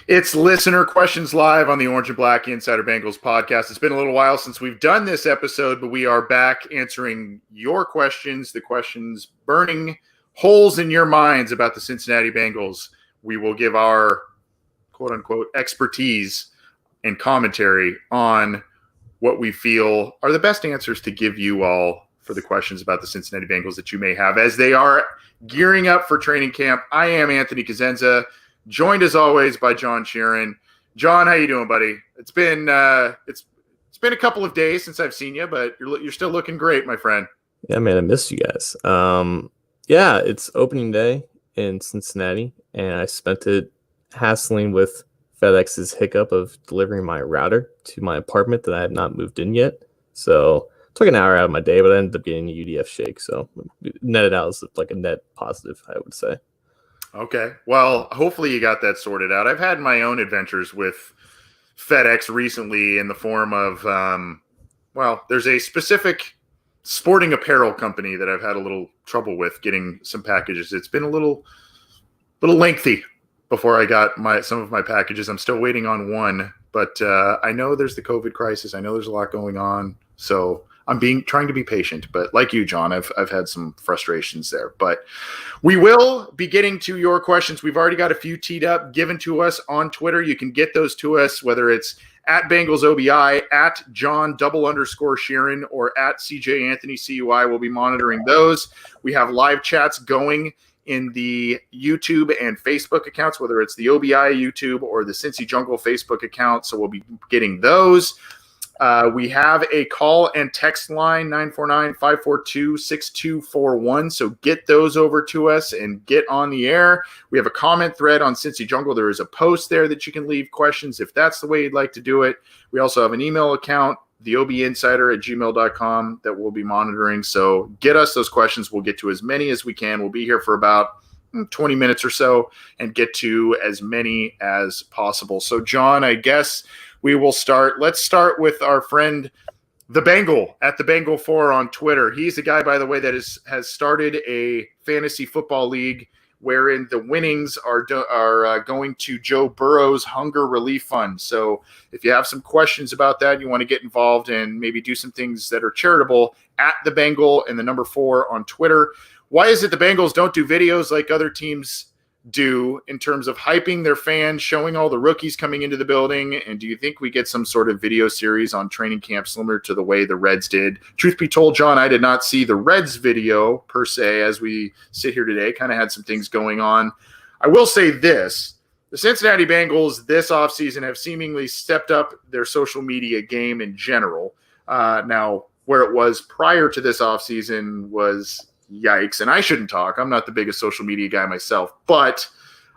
It's listener questions live on the Orange and Black Insider Bengals podcast. It's been a little while since we've done this episode, but we are back answering your questions, the questions burning holes in your minds about the Cincinnati Bengals. We will give our quote-unquote expertise and commentary on what we feel are the best answers to give you all for the questions about the Cincinnati Bengals that you may have as they are gearing up for training camp. I am Anthony Cosenza, joined as always by John Sheeran. John, how you doing, buddy? It's been a couple of days since I've seen you, but you're still looking great, my friend. Yeah, man, I missed you guys. Yeah, it's opening day in Cincinnati, and I spent it hassling with FedEx's hiccup of delivering my router to my apartment that I have not moved in yet. So it took an hour out of my day, but I ended up getting a UDF shake. So netted out as like a net positive, I would say. Okay. Well, hopefully you got that sorted out. I've had my own adventures with FedEx recently in the form of, there's a specific sporting apparel company that I've had a little trouble with getting some packages. It's been a little lengthy before I got some of my packages. I'm still waiting on one, but I know there's the COVID crisis. I know there's a lot going on. So I'm trying to be patient, but like you, John, I've had some frustrations there. But we will be getting to your questions. We've already got a few teed up, given to us on Twitter. You can get those to us, whether it's at Bengals OBI, at John_Sheeran, or at CJ Anthony CUI. We'll be monitoring those. We have live chats going in the YouTube and Facebook accounts, whether it's the OBI YouTube or the Cincy Jungle Facebook account. So we'll be getting those. We have a call and text line, 949-542-6241. So get those over to us and get on the air. We have a comment thread on Cincy Jungle. There is a post there that you can leave questions if that's the way you'd like to do it. We also have an email account, theobinsider@gmail.com, that we'll be monitoring. So get us those questions. We'll get to as many as we can. We'll be here for about 20 minutes or so and get to as many as possible. So, John, I guess we will start. Let's start with our friend, the Bengal, at the Bengal 4 on Twitter. He's a guy, by the way, that has started a fantasy football league wherein the winnings are going to Joe Burrow's Hunger Relief Fund. So if you have some questions about that, you want to get involved and maybe do some things that are charitable, at the Bengal and the number 4 on Twitter. Why is it the Bengals don't do videos like other teams do in terms of hyping their fans, showing all the rookies coming into the building? And do you think we get some sort of video series on training camp similar to the way the Reds did? Truth be told, John, I did not see the Reds video per se as we sit here today. Kind of had some things going on. I will say this. The Cincinnati Bengals this offseason have seemingly stepped up their social media game in general. Now, where it was prior to this offseason was yikes. And I shouldn't talk. I'm not the biggest social media guy myself, but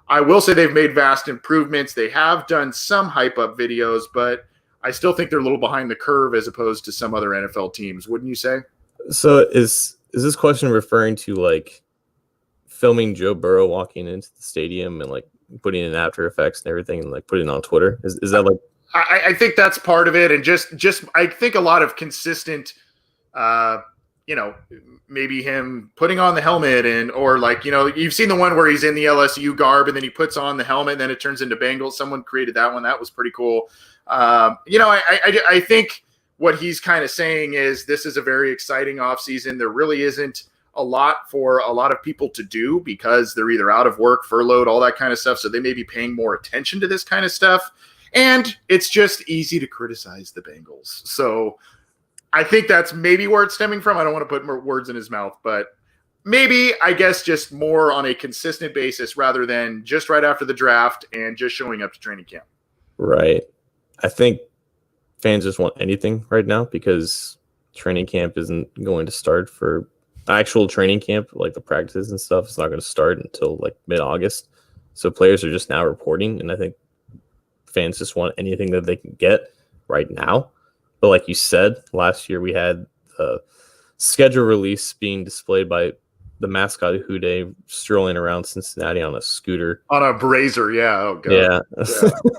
I will say they've made vast improvements. They have done some hype up videos, but I still think they're a little behind the curve as opposed to some other NFL teams. Wouldn't you say? So is this question referring to like filming Joe Burrow walking into the stadium and like putting in After Effects and everything and like putting it on Twitter? Is that like, I think that's part of it. And just I think a lot of consistent, maybe him putting on the helmet or like, you've seen the one where he's in the LSU garb and then he puts on the helmet and then it turns into Bengals. Someone created that one. That was pretty cool. I think what he's kind of saying is this is a very exciting offseason. There really isn't a lot for a lot of people to do because they're either out of work, furloughed, all that kind of stuff. So they may be paying more attention to this kind of stuff. And it's just easy to criticize the Bengals. So I think that's maybe where it's stemming from. I don't want to put more words in his mouth, but maybe, I guess, just more on a consistent basis rather than just right after the draft and just showing up to training camp. Right. I think fans just want anything right now because training camp isn't going to start for actual training camp, like the practices and stuff. It's not going to start until like mid-August. So players are just now reporting, and I think fans just want anything that they can get right now. But like you said, last year we had a schedule release being displayed by the mascot of Houday strolling around Cincinnati on a scooter. On a Brazer, yeah. Oh, God. Yeah.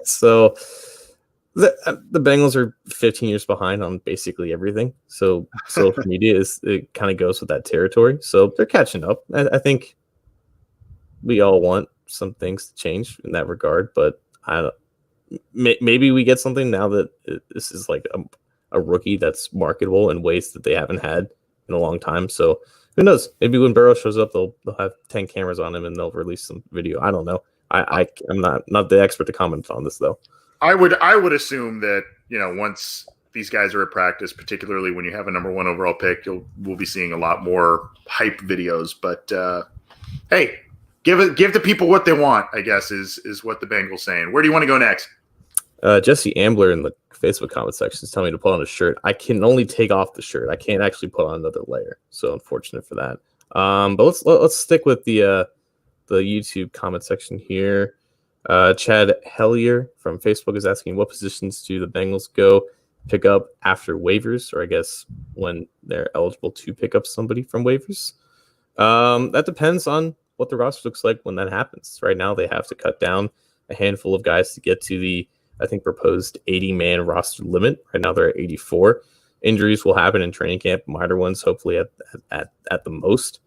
So the Bengals are 15 years behind on basically everything. So social media it kind of goes with that territory. So they're catching up. I think we all want some things to change in that regard, but maybe we get something now that this is like a rookie that's marketable in ways that they haven't had in a long time. So who knows? Maybe when Burrow shows up, they'll have 10 cameras on him and they'll release some video. I don't know. I'm not the expert to comment on this though. I would assume that, once these guys are at practice, particularly when you have a number 1 overall pick, we'll be seeing a lot more hype videos. But hey, give the people what they want, I guess, is what the Bengals saying. Where do you want to go next? Jesse Ambler in the Facebook comment section is telling me to put on a shirt. I can only take off the shirt. I can't actually put on another layer. So unfortunate for that. But let's stick with the YouTube comment section here. Chad Hellier from Facebook is asking, what positions do the Bengals go pick up after waivers, or I guess when they're eligible to pick up somebody from waivers? That depends on what the roster looks like when that happens. Right now, they have to cut down a handful of guys to get to the, I think, proposed 80-man roster limit. Right now, they're at 84. Injuries will happen in training camp, minor ones, hopefully at the most.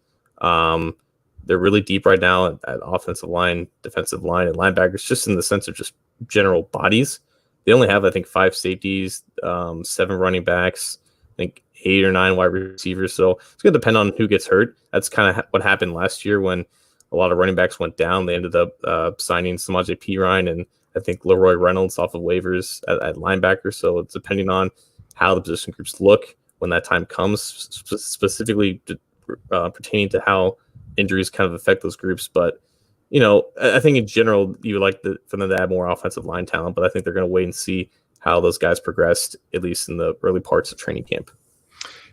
They're really deep right now at offensive line, defensive line, and linebackers, just in the sense of just general bodies. They only have, I think, 5 safeties, 7 running backs, I think 8 or 9 wide receivers. So it's going to depend on who gets hurt. That's kind of what happened last year when a lot of running backs went down. They ended up signing Samaje Perine and I think Leroy Reynolds off of waivers at linebacker. So it's depending on how the position groups look when that time comes, specifically pertaining to how injuries kind of affect those groups. But, I think in general, you would like for them to add more offensive line talent, but I think they're going to wait and see how those guys progressed, at least in the early parts of training camp.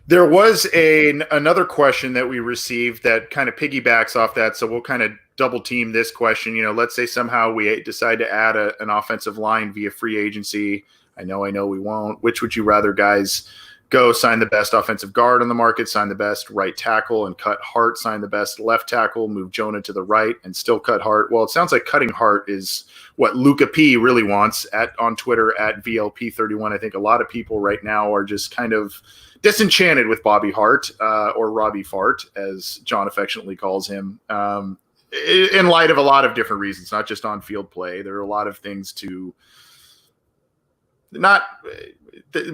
There was another question that we received that kind of piggybacks off that, so we'll kind of double team this question. Let's say somehow we decide to add an offensive line via free agency. I know we won't. Which would you rather, guys? Go sign the best offensive guard on the market, sign the best right tackle, and cut Hart, sign the best left tackle, move Jonah to the right, and still cut Hart. Well, it sounds like cutting Hart is what Luca P really wants on Twitter at VLP31. I think a lot of people right now are just kind of disenchanted with Bobby Hart, or Robbie Fart, as John affectionately calls him, in light of a lot of different reasons, not just on field play. There are a lot of things to not –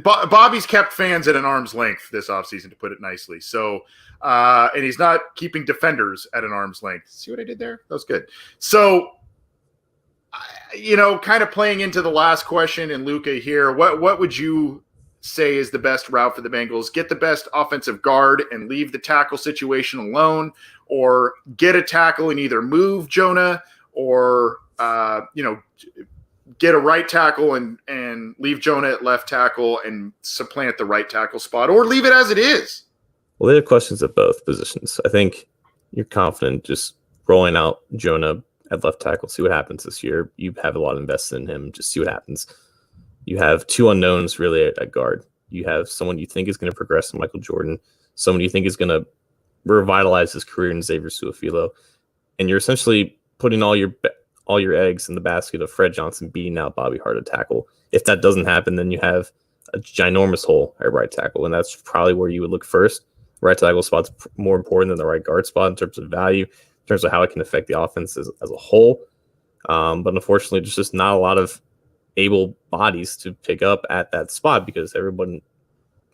Bobby's kept fans at an arm's length this offseason, to put it nicely. So, and he's not keeping defenders at an arm's length. See what I did there? That was good. So, kind of playing into the last question and Luca here, what would you say is the best route for the Bengals? Get the best offensive guard and leave the tackle situation alone, or get a tackle and either move Jonah or, get a right tackle and leave Jonah at left tackle and supplant the right tackle spot, or leave it as it is? Well, they have questions at both positions. I think you're confident just rolling out Jonah at left tackle, see what happens this year. You have a lot invested in him, just see what happens. You have 2 unknowns really at guard. You have someone you think is going to progress in Michael Jordan, someone you think is going to revitalize his career in Xavier Su'a-Filo, and you're essentially putting all your eggs in the basket of Fred Johnson beating out Bobby Hart at tackle. If that doesn't happen, then you have a ginormous hole at right tackle, and that's probably where you would look first. Right tackle spot's more important than the right guard spot in terms of value, in terms of how it can affect the offense as a whole. But unfortunately, there's just not a lot of able bodies to pick up at that spot because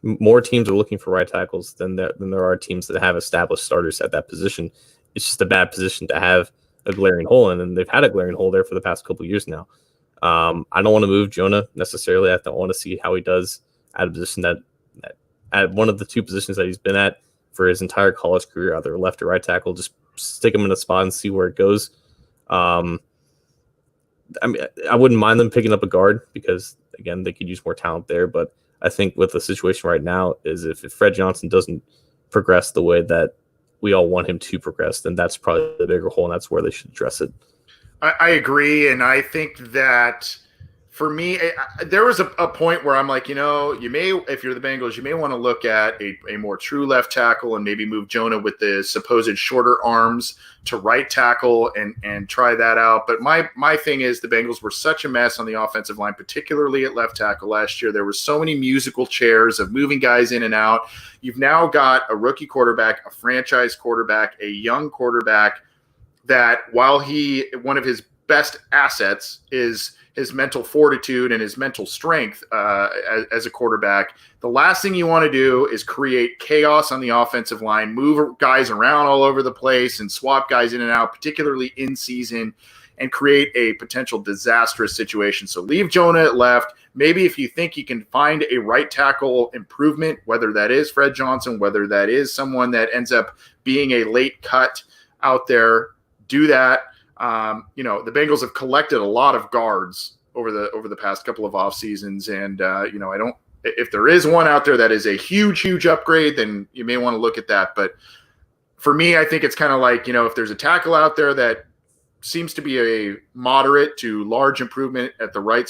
more teams are looking for right tackles than there are teams that have established starters at that position. It's just a bad position to have a glaring hole in, and they've had a glaring hole there for the past couple of years now. I don't want to move Jonah necessarily. I don't want to see how he does at a position that at one of the 2 positions that he's been at for his entire college career, either left or right tackle. Just stick him in a spot and see where it goes. I wouldn't mind them picking up a guard because, again, they could use more talent there. But I think with the situation right now is if Fred Johnson doesn't progress the way that we all want him to progress, then that's probably the bigger hole, and that's where they should address it. I agree, and I think that for me, there was a point where I'm like, you may, if you're the Bengals, you may want to look at a more true left tackle and maybe move Jonah with the supposed shorter arms to right tackle and try that out. But my thing is the Bengals were such a mess on the offensive line, particularly at left tackle last year. There were so many musical chairs of moving guys in and out. You've now got a rookie quarterback, a franchise quarterback, a young quarterback that while one of his best assets is his mental fortitude and his mental strength as a quarterback. The last thing you want to do is create chaos on the offensive line, move guys around all over the place and swap guys in and out, particularly in season, and create a potential disastrous situation. So leave Jonah at left. Maybe if you think you can find a right tackle improvement, whether that is Fred Johnson, whether that is someone that ends up being a late cut out there, do that. The Bengals have collected a lot of guards over the past couple of off seasons. And, if there is one out there that is a huge upgrade, then you may want to look at that. But for me, I think it's kind of like, if there's a tackle out there that seems to be a moderate to large improvement at the right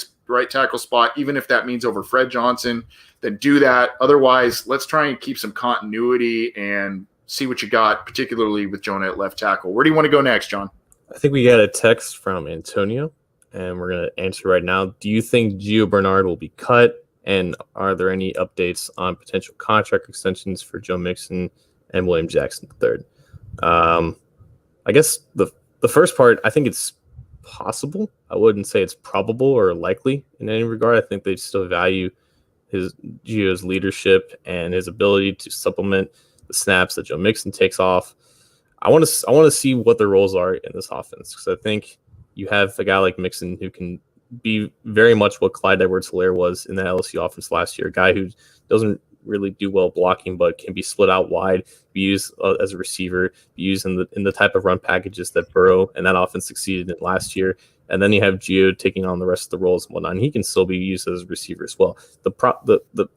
tackle spot, even if that means over Fred Johnson, then do that. Otherwise, let's try and keep some continuity and see what you got, particularly with Jonah at left tackle. Where do you want to go next, John? I think we got a text from Antonio, and we're going to answer right now. Do you think Gio Bernard will be cut? And are there any updates on potential contract extensions for Joe Mixon and William Jackson III? I guess the first part, I think it's possible. I wouldn't say it's probable or likely in any regard. I think they still value Gio's leadership and his ability to supplement the snaps that Joe Mixon takes off. I want to see what their roles are in this offense, because I think you have a guy like Mixon who can be very much what Clyde Edwards-Helaire was in the LSU offense last year, a guy who doesn't really do well blocking, but can be split out wide, be used as a receiver, be used in the type of run packages that Burrow and that offense succeeded in last year. And then you have Gio taking on the rest of the roles and whatnot, and he can still be used as a receiver as well.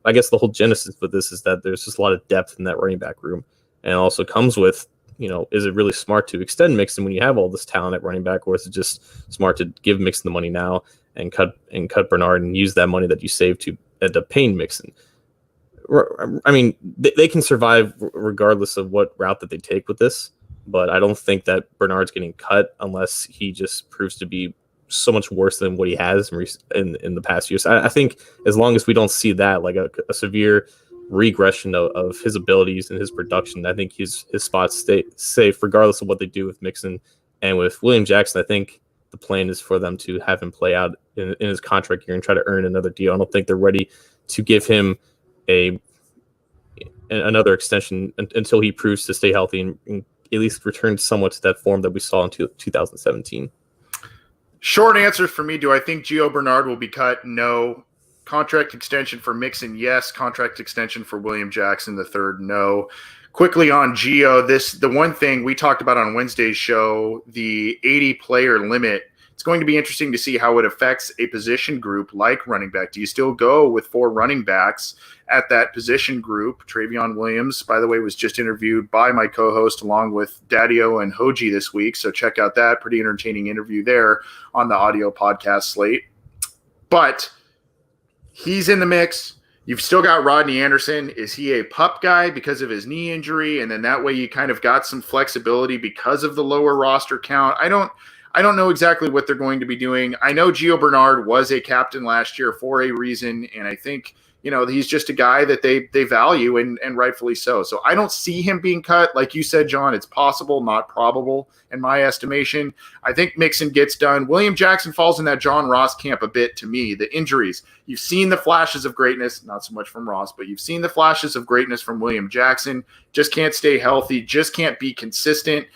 I guess the whole genesis for this is that there's just a lot of depth in that running back room, and it also comes with, is it really smart to extend Mixon when you have all this talent at running back, or is it just smart to give Mixon the money now and cut Bernard and use that money that you saved to end up paying Mixon? I mean, they can survive regardless of what route that they take with this, but I don't think that Bernard's getting cut unless he just proves to be so much worse than what he has in the past years. I think as long as we don't see that, like a severe regression of his abilities and his production, I think his spots stay safe regardless of what they do with Mixon. And with William Jackson, I think the plan is for them to have him play out in his contract year and try to earn another deal. I don't think they're ready to give him another extension until he proves to stay healthy and at least return somewhat to that form that we saw in 2017. Short answer for me, do I think Gio Bernard will be cut? No. Contract extension for Mixon, yes. Contract extension for William Jackson III, no. Quickly on Gio, the one thing we talked about on Wednesday's show, the 80-player limit. It's going to be interesting to see how it affects a position group like running back. Do you still go with 4 running backs at that position group? Travion Williams, by the way, was just interviewed by my co-host along with Daddio and Hoji this week, so check out that. Pretty entertaining interview there on the audio podcast slate. But he's in the mix. You've still got Rodney Anderson. Is he a pup guy because of his knee injury? And then that way you kind of got some flexibility because of the lower roster count. I don't know exactly what they're going to be doing. I know Gio Bernard was a captain last year for a reason, and I think, he's just a guy that they value, and rightfully so. So I don't see him being cut. Like you said, John, it's possible, not probable in my estimation. I think Mixon gets done. William Jackson falls in that John Ross camp a bit to me. The injuries. You've seen the flashes of greatness, not so much from Ross, but you've seen the flashes of greatness from William Jackson. Just can't stay healthy, just can't be consistent.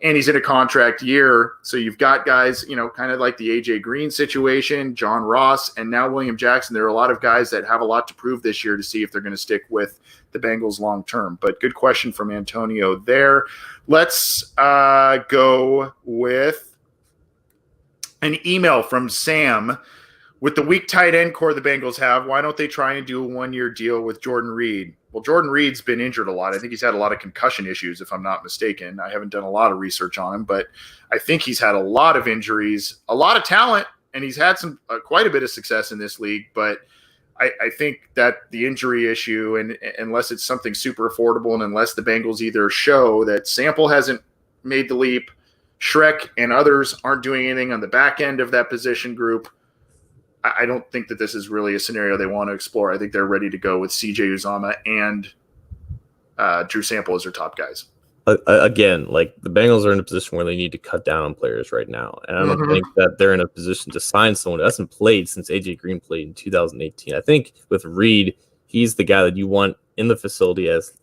And he's in a contract year. So you've got guys, kind of like the AJ Green situation, John Ross, and now William Jackson. There are a lot of guys that have a lot to prove this year to see if they're going to stick with the Bengals long term. But good question from Antonio there. Let's go with an email from Sam. With the weak tight end core the Bengals have, why don't they try and do a 1-year deal with Jordan Reed? Well, Jordan Reed's been injured a lot. I think he's had a lot of concussion issues, if I'm not mistaken. I haven't done a lot of research on him, but I think he's had a lot of injuries, a lot of talent, and he's had some quite a bit of success in this league. But I think that the injury issue, and unless it's something super affordable, and unless the Bengals either show that Sample hasn't made the leap, Shrek and others aren't doing anything on the back end of that position group, I don't think that this is really a scenario they want to explore. I think they're ready to go with CJ Uzama and Drew Sample as their top guys. Again, like the Bengals are in a position where they need to cut down on players right now, and I don't think that they're in a position to sign someone who hasn't played since AJ Green played in 2018. I think with Reed, he's the guy that you want in the facility as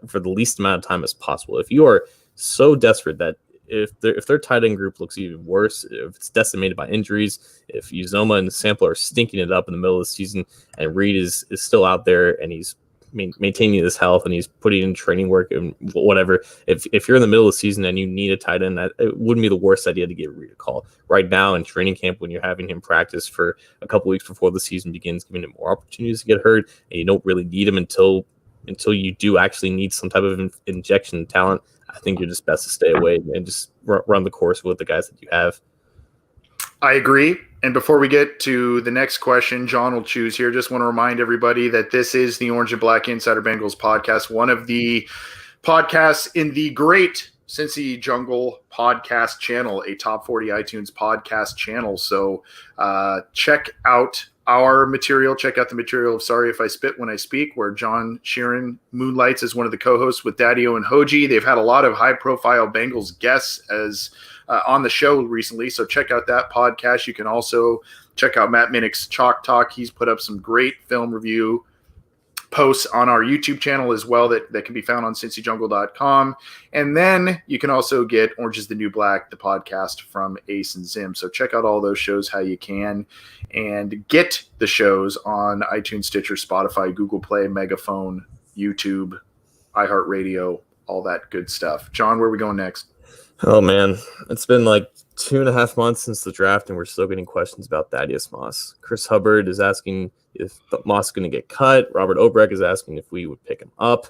for the least amount of time as possible. If you are so desperate that if their tight end group looks even worse, if it's decimated by injuries, if Uzoma and Sample are stinking it up in the middle of the season, and Reed is still out there and he's maintaining his health and he's putting in training work and whatever. If you're in the middle of the season and you need a tight end, it wouldn't be the worst idea to give Reed a call right now in training camp when you're having him practice for a couple weeks before the season begins, giving him more opportunities to get hurt, and you don't really need him until you do actually need some type of injection talent. I think you're just best to stay away and just run the course with the guys that you have. I agree. And before we get to the next question, John will choose here. Just want to remind everybody that this is the Orange and Black Insider Bengals podcast, one of the podcasts in the great Cincy Jungle podcast channel, a top 40 iTunes podcast channel. So check out our material. Check out the material of Sorry If I Spit When I Speak, where John Sheeran moonlights as one of the co-hosts with Daddy-O and Hoji. They've had a lot of high-profile Bengals guests as on the show recently, so check out that podcast. You can also check out Matt Minnick's Chalk Talk. He's put up some great film review posts on our YouTube channel as well that can be found on cincyjungle.com. And then you can also get Orange is the New Black, the podcast from Ace and Zim. So check out all those shows how you can, and get the shows on iTunes, Stitcher, Spotify, Google Play, Megaphone, YouTube, iHeartRadio, all that good stuff. John, where are we going next? Oh, man. It's been like 2.5 months since the draft, and we're still getting questions about Thaddeus Moss. Chris Hubbard is asking if Moss is going to get cut. Robert Obrecht is asking if we would pick him up.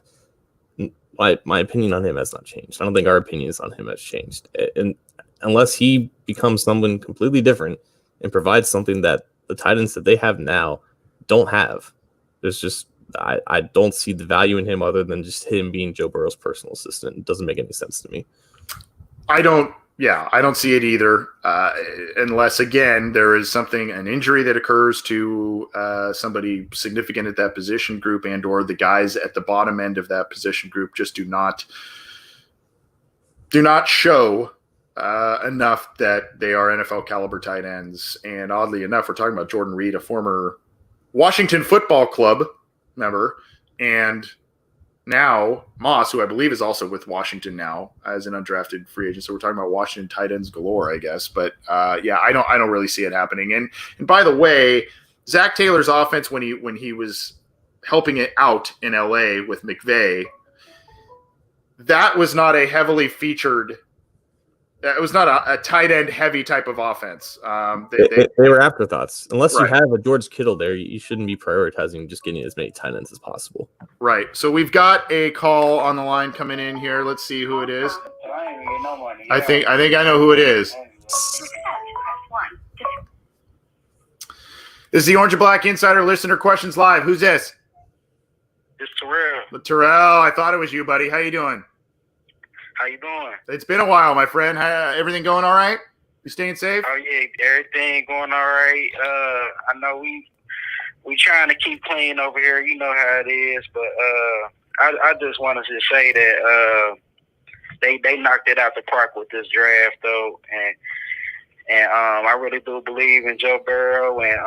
My opinion on him has not changed. I don't think our opinions on him has changed. And unless he becomes someone completely different and provides something that the tight ends that they have now don't have, there's just I don't see the value in him other than just him being Joe Burrow's personal assistant. It doesn't make any sense to me. I don't see it either, unless, again, there is an injury that occurs to somebody significant at that position group, and or the guys at the bottom end of that position group just do not show enough that they are NFL caliber tight ends. And oddly enough, we're talking about Jordan Reed, a former Washington Football Club member, and now Moss, who I believe is also with Washington now as an undrafted free agent. So we're talking about Washington tight ends galore, I guess. But I don't really see it happening. And by the way, Zach Taylor's offense when he was helping it out in LA with McVay, that was not a heavily featured. It was not a tight end heavy type of offense. They were afterthoughts. Unless you have a George Kittle there, you shouldn't be prioritizing just getting as many tight ends as possible. Right. So we've got a call on the line coming in here. Let's see who it is. I think I know who it is. This is the Orange and Black Insider Listener Questions Live. Who's this? It's Terrell. Terrell, I thought it was you, buddy. How you doing? How you doing? It's been a while, my friend. Everything going all right? You staying safe? Oh yeah, everything going all right. I know we trying to keep playing over here. You know how it is, but I just wanted to say that they knocked it out the park with this draft, though, and I really do believe in Joe Burrow, and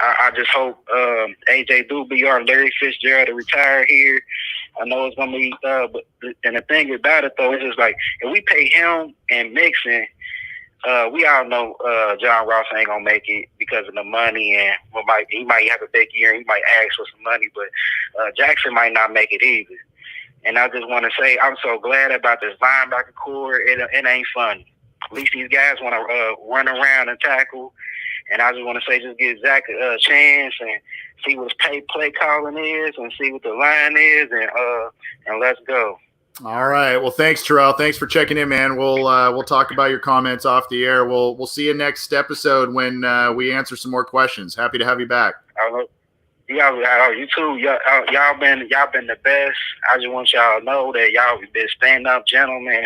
I just hope AJ Doobie or Larry Fitzgerald to retire here. I know it's gonna be, but and the thing about it though is just like if we pay him and Mixon, we all know John Ross ain't gonna make it because of the money, and he might have a big year, he might ask for some money, but Jackson might not make it either. And I just want to say I'm so glad about this linebacker core. It ain't funny. At least these guys want to run around and tackle. And I just want to say, just give Zach a chance and see what his play calling is, and see what the line is, and let's go. All right. Well, thanks, Terrell. Thanks for checking in, man. We'll talk about your comments off the air. We'll see you next episode when we answer some more questions. Happy to have you back. You too. Y'all been the best. I just want y'all to know that y'all been stand up gentlemen.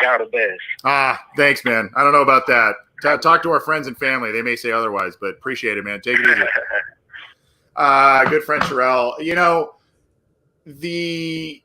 Y'all the best. Thanks, man. I don't know about that. Talk to our friends and family. They may say otherwise, but appreciate it, man. Take it easy. Good friend Terrell. You know, the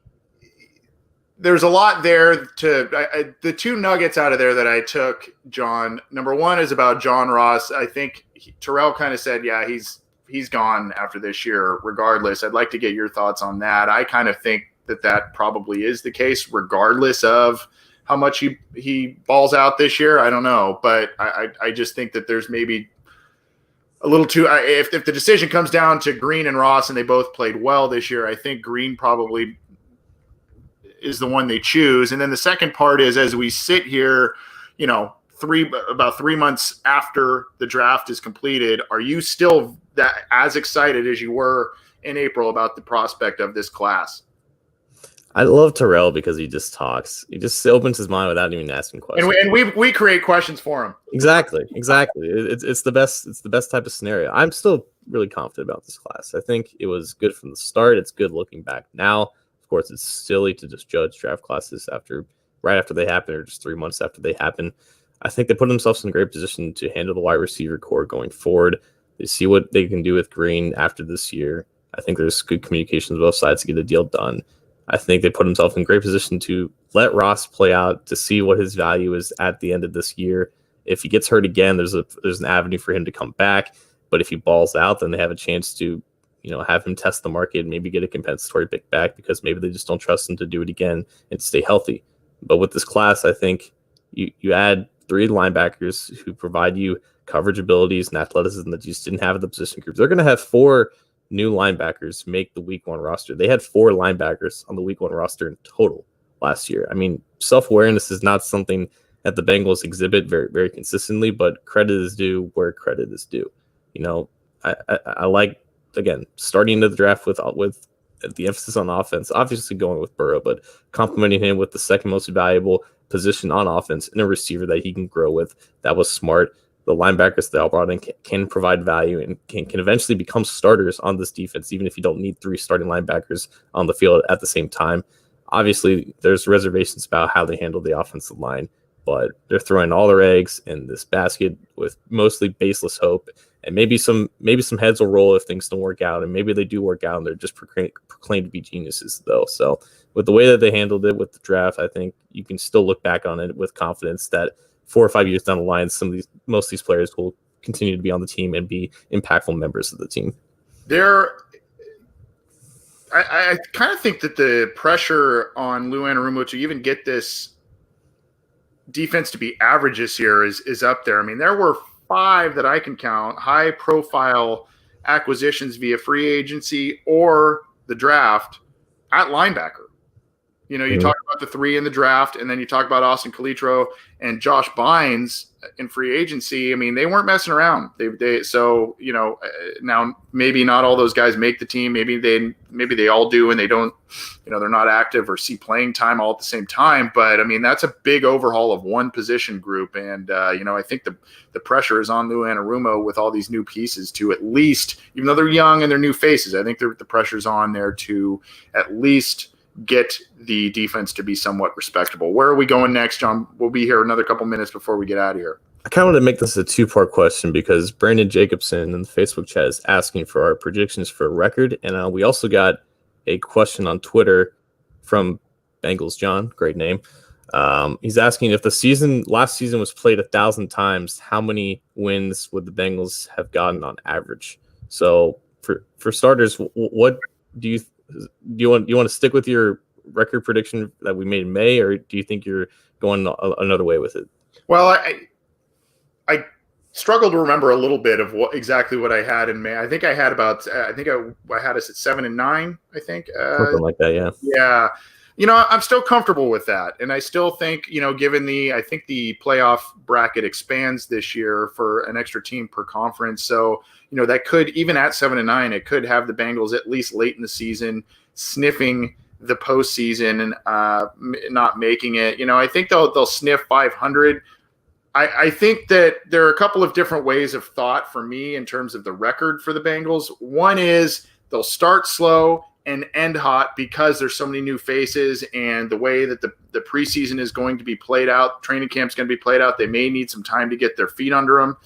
there's a lot there the two nuggets out of there that I took, John. Number one is about John Ross. I think Terrell kind of said, yeah, he's gone after this year regardless. I'd like to get your thoughts on that. I kind of think that probably is the case regardless of how much he balls out this year. I don't know, but I just think that there's maybe a little too if the decision comes down to Green and Ross and they both played well this year, I think Green probably is the one they choose. And then the second part is, as we sit here, about 3 months after the draft is completed, are you still as excited as you were in April about the prospect of this class? I love Terrell because he just talks. He just opens his mind without even asking questions. And we create questions for him. Exactly. It's the best. It's the best type of scenario. I'm still really confident about this class. I think it was good from the start. It's good looking back now. Of course, it's silly to just judge draft classes right after they happen or just 3 months after they happen. I think they put themselves in a great position to handle the wide receiver core going forward. They see what they can do with Green after this year. I think there's good communication on both sides to get the deal done. I think they put themselves in great position to let Ross play out, to see what his value is at the end of this year. If he gets hurt again, there's an avenue for him to come back. But if he balls out, then they have a chance to, have him test the market and maybe get a compensatory pick back because maybe they just don't trust him to do it again and stay healthy. But with this class, I think you add 3 linebackers who provide you coverage abilities and athleticism that you just didn't have in the position group. They're going to have 4 new linebackers make the week 1 roster. They had 4 linebackers on the week 1 roster in total last year. I mean, self-awareness is not something that the Bengals exhibit very, very consistently, but credit is due where credit is due. I like, again, starting the draft with the emphasis on offense, obviously going with Burrow, but complimenting him with the second most valuable position on offense and a receiver that he can grow with. That was smart. The linebackers that they all brought in can provide value and can eventually become starters on this defense, even if you don't need 3 starting linebackers on the field at the same time. Obviously, there's reservations about how they handle the offensive line, but they're throwing all their eggs in this basket with mostly baseless hope. And maybe some heads will roll if things don't work out, and maybe they do work out and they're just proclaimed to be geniuses, though. So with the way that they handled it with the draft, I think you can still look back on it with confidence that 4 or 5 years down the line, most of these players will continue to be on the team and be impactful members of the team. I kind of think that the pressure on Lou Anarumo to even get this defense to be average this year is up there. I mean, there were 5 that I can count, high-profile acquisitions via free agency or the draft at linebacker. You talk about the 3 in the draft, and then you talk about Austin Calitro and Josh Bynes in free agency. I mean, they weren't messing around. Now maybe not all those guys make the team. Maybe they all do, and they don't. They're not active or see playing time all at the same time. But I mean, that's a big overhaul of one position group, and I think the pressure is on Lou Anarumo with all these new pieces to at least, even though they're young and they're new faces, I think the pressure's on there to at least get the defense to be somewhat respectable. Where are we going next, John? We'll be here another couple minutes before we get out of here. I kind of want to make this a 2-part question because Brandon Jacobson in the Facebook chat is asking for our predictions for a record. And we also got a question on Twitter from Bengals John, great name. He's asking if the last season was played 1,000 times, how many wins would the Bengals have gotten on average? So for starters, what do you want to stick with your record prediction that we made in May, or do you think you're going another way with it? Well, I struggled to remember a little bit of exactly what I had in May. I think I had I had us at 7-9. I think something like that. Yeah. Yeah. I'm still comfortable with that, and I still think given I think the playoff bracket expands this year for an extra team per conference, so that could, even at 7-9, it could have the Bengals at least late in the season sniffing the postseason and not making it. I think they'll sniff 500. I think that there are a couple of different ways of thought for me in terms of the record for the Bengals. One is they'll start slow and end hot because there's so many new faces, and the way that the preseason is going to be played out, training camp's going to be played out, they may need some time to get their feet under them.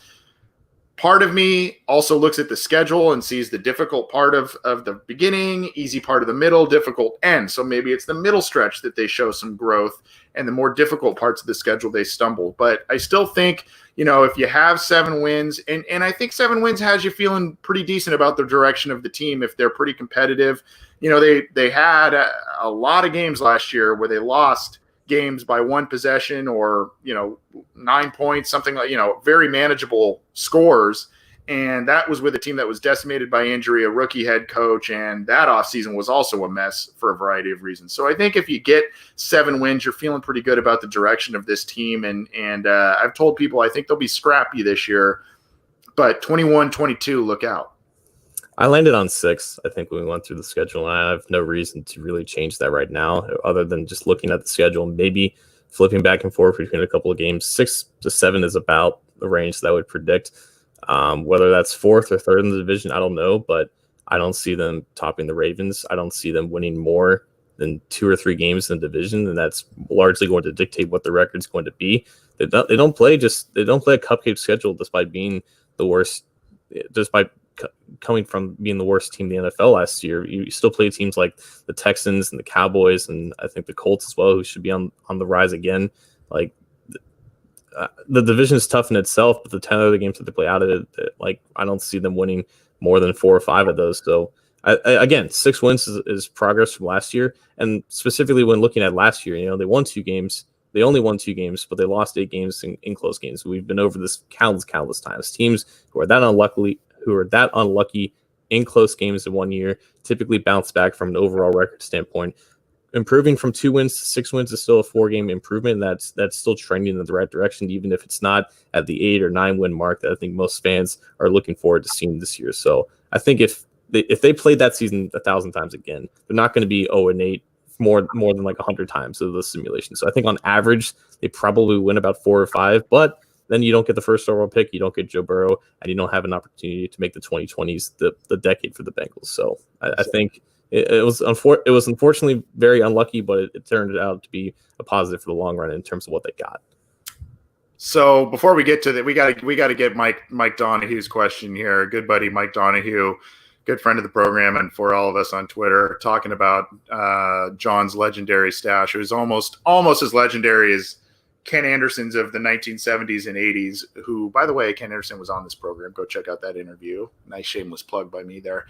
part of me also looks at the schedule and sees the difficult part of the beginning, easy part of the middle, difficult end. So maybe it's the middle stretch that they show some growth, and the more difficult parts of the schedule they stumble. But I still think, if you have 7 wins, and I think 7 wins has you feeling pretty decent about the direction of the team if they're pretty competitive. They had a lot of games last year where they lost games by 1 possession or 9 points, something like very manageable scores, and that was with a team that was decimated by injury, a rookie head coach, and that offseason was also a mess for a variety of reasons. So I think if you get 7 wins, you're feeling pretty good about the direction of this team, and I've told people I think they'll be scrappy this year, but 21-22, look out. I landed on 6, I think, when we went through the schedule, and I have no reason to really change that right now other than just looking at the schedule and maybe flipping back and forth between a couple of games. 6 to 7 is about the range that I would predict. Whether that's 4th or 3rd in the division, I don't know, but I don't see them topping the Ravens. I don't see them winning more than 2 or 3 games in the division, and that's largely going to dictate what the record's going to be. They don't play a cupcake schedule despite being the worst, despite coming from being the worst team in the NFL last year. You still play teams like the Texans and the Cowboys, and I think the Colts as well, who should be on the rise again. Like the division is tough in itself, but the 10 other games that they play out of it, I don't see them winning more than 4 or 5 of those. So again, 6 wins is progress from last year, and specifically when looking at last year, they won 2 games. They only won 2 games, but they lost 8 games in close games. We've been over this countless times. Teams who are that unlucky in close games in 1 year typically bounce back from an overall record standpoint. Improving from 2 wins to 6 wins is still a 4-game improvement. That's still trending in the right direction, even if it's not at the 8 or 9 win mark that I think most fans are looking forward to seeing this year. So I think if they played that season 1,000 times again, they're not going to be 0-8 more than 100 times of the simulation. So I think on average they probably win about 4 or 5, but then you don't get the first overall pick, you don't get Joe Burrow, and you don't have an opportunity to make the 2020s the decade for the Bengals. So I think it was unfortunately very unlucky, but it turned out to be a positive for the long run in terms of what they got. So before we get to that, we got to get Mike Donahue's question here. Good buddy Mike Donahue, good friend of the program, and for all of us on Twitter, talking about John's legendary stash. It was almost as legendary as Ken Anderson's of the 1970s and 80s, who, by the way, Ken Anderson was on this program. Go check out that interview. Nice shameless plug by me there.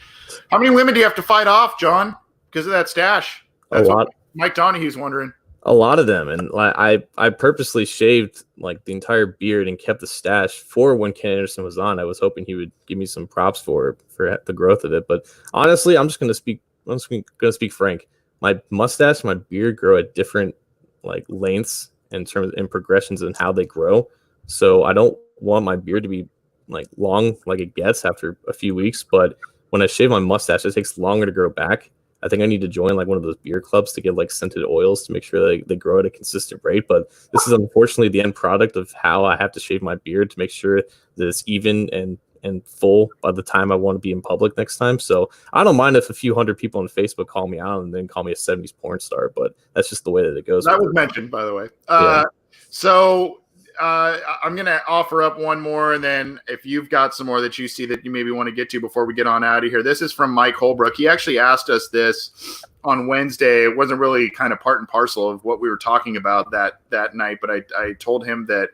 How many women do you have to fight off, John, because of that stash? That's a lot. What Mike Donahue's wondering. A lot of them, and I purposely shaved the entire beard and kept the stash for when Ken Anderson was on. I was hoping he would give me some props for the growth of it, but honestly, I'm just going to speak frank. My mustache, my beard grow at different lengths in terms in progressions and how they grow. So I don't want my beard to be long like it gets after a few weeks, but when I shave my mustache, it takes longer to grow back. I think I need to join one of those beard clubs to get scented oils to make sure they grow at a consistent rate. But this is unfortunately the end product of how I have to shave my beard to make sure that it's even and full by the time I want to be in public next time. So I don't mind if a few hundred people on Facebook call me out and then call me a 70s porn star, but that's just the way that it goes. That was mentioned, by the way. Yeah. So I'm going to offer up one more, and then if you've got some more that you see that you maybe want to get to before we get on out of here. This is from Mike Holbrook. He actually asked us this on Wednesday. It wasn't really kind of part and parcel of what we were talking about that night, but I told him that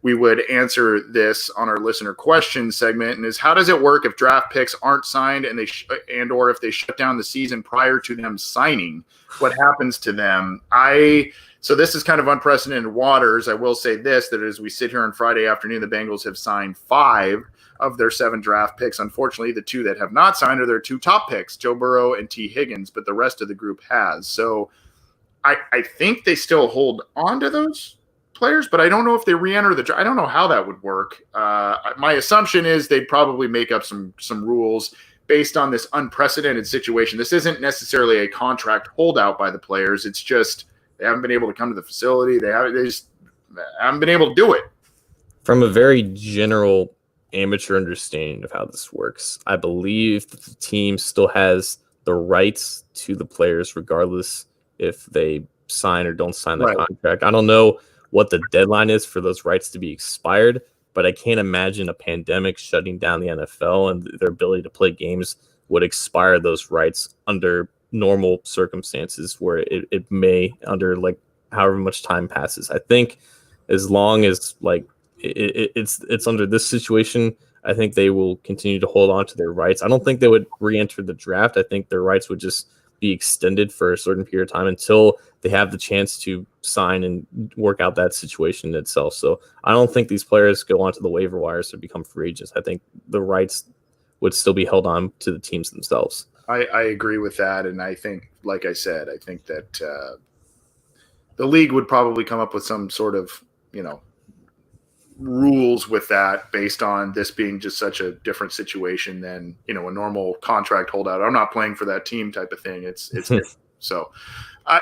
we would answer this on our listener question segment, and is how does it work if draft picks aren't signed and or if they shut down the season prior to them signing? What happens to them? So this is kind of unprecedented waters. I will say this, that as we sit here on Friday afternoon, the Bengals have signed 5 of their 7 draft picks. Unfortunately, the 2 that have not signed are their 2 top picks, Joe Burrow and T. Higgins, but the rest of the group has. So I think they still hold on to those players, but I don't know if they re-enter the draft. I don't know how that would work. My assumption is they'd probably make up some rules based on this unprecedented situation. This isn't necessarily a contract holdout by the players. It's just they haven't been able to come to the facility. They just haven't been able to do it. From a very general amateur understanding of how this works, I believe that the team still has the rights to the players regardless if they sign or don't sign the contract. I don't know what the deadline is for those rights to be expired, but I can't imagine a pandemic shutting down the NFL and their ability to play games would expire those rights under normal circumstances where it may, under like however much time passes. I think as long as like it's under this situation, I think they will continue to hold on to their rights. I don't think they would re-enter the draft. I think their rights would just be extended for a certain period of time until they have the chance to sign and work out that situation itself. So I don't think these players go onto the waiver wires to become free agents. I think the rights would still be held on to the teams themselves. I agree with that. And I think, like I said, I think that the league would probably come up with some sort of, rules with that based on this being just such a different situation than, a normal contract holdout. I'm not playing for that team type of thing. It's different. So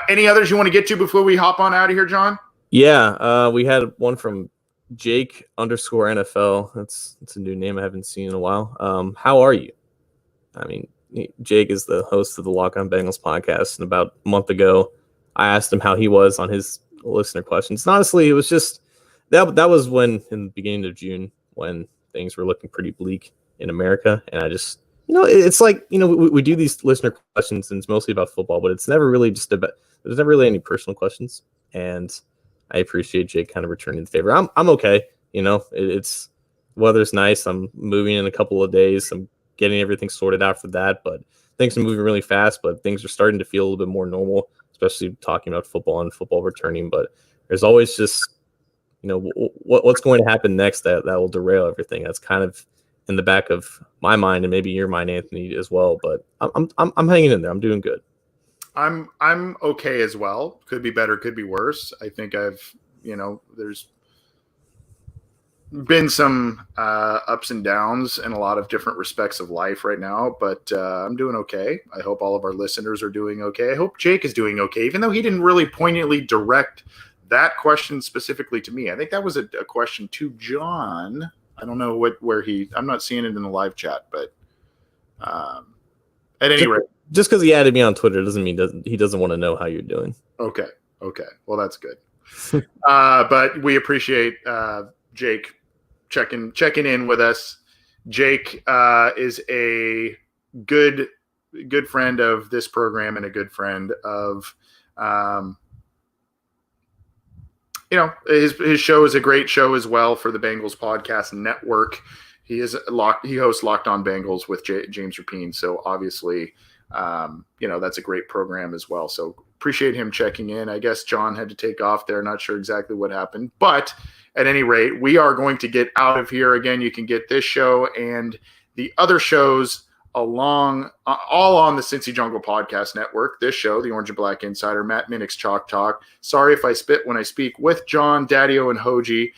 any others you want to get to before we hop on out of here, John? Yeah. We had one from Jake_NFL. That's a new name I haven't seen in a while. How are you? I mean, Jake is the host of the Lock On Bengals podcast. And about a month ago, I asked him how he was on his listener questions. And honestly, it was just, that was when, in the beginning of June, when things were looking pretty bleak in America. And I just, it's like, we do these listener questions and it's mostly about football, but it's never really just about, there's never really any personal questions. And I appreciate Jake kind of returning the favor. I'm okay. It's weather's nice. I'm moving in a couple of days. I'm getting everything sorted out for that, but things are moving really fast, but things are starting to feel a little bit more normal, especially talking about football and football returning. But there's always just, what's going to happen next that will derail everything. That's kind of in the back of my mind and maybe your mind, Anthony, as well. But I'm hanging in there. I'm doing good. I'm okay as well. Could be better, could be worse. I think there's been some ups and downs in a lot of different respects of life right now, but I'm doing okay. I hope all of our listeners are doing okay. I hope Jake is doing okay, even though he didn't really poignantly direct that question specifically to me. I think that was a question to John. I don't know I'm not seeing it in the live chat, but at any rate. Just because he added me on Twitter doesn't mean he doesn't want to know how you're doing. Okay. Well, that's good. But we appreciate Jake checking in with us. Jake is a good friend of this program and a good friend of his show is a great show as well for the Bengals Podcast Network. He hosts Locked On Bengals with James Rapine. So obviously, that's a great program as well. So appreciate him checking in. I guess John had to take off there. Not sure exactly what happened, but at any rate, we are going to get out of here. Again, you can get this show and the other shows all on the Cincy Jungle Podcast Network. This show, the Orange and Black Insider, Matt Minnick's Chalk Talk. Sorry if I spit when I speak, with John, Daddio, and Hoji.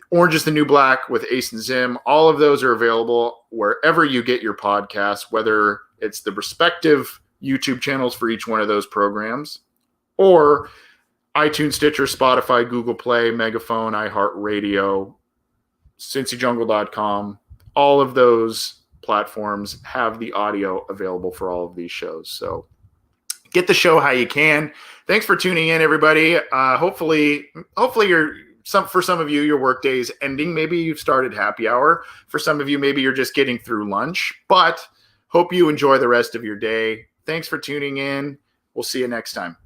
Orange is the New Black with Ace and Zim. All of those are available wherever you get your podcasts, whether it's the respective YouTube channels for each one of those programs, or iTunes, Stitcher, Spotify, Google Play, Megaphone, iHeartRadio, CincyJungle.com. All of those platforms have the audio available for all of these shows. So get the show how you can. Thanks for tuning in, everybody. Hopefully for some of you, your work day is ending. Maybe you've started happy hour. For some of you, maybe you're just getting through lunch, but hope you enjoy the rest of your day. Thanks for tuning in. We'll see you next time.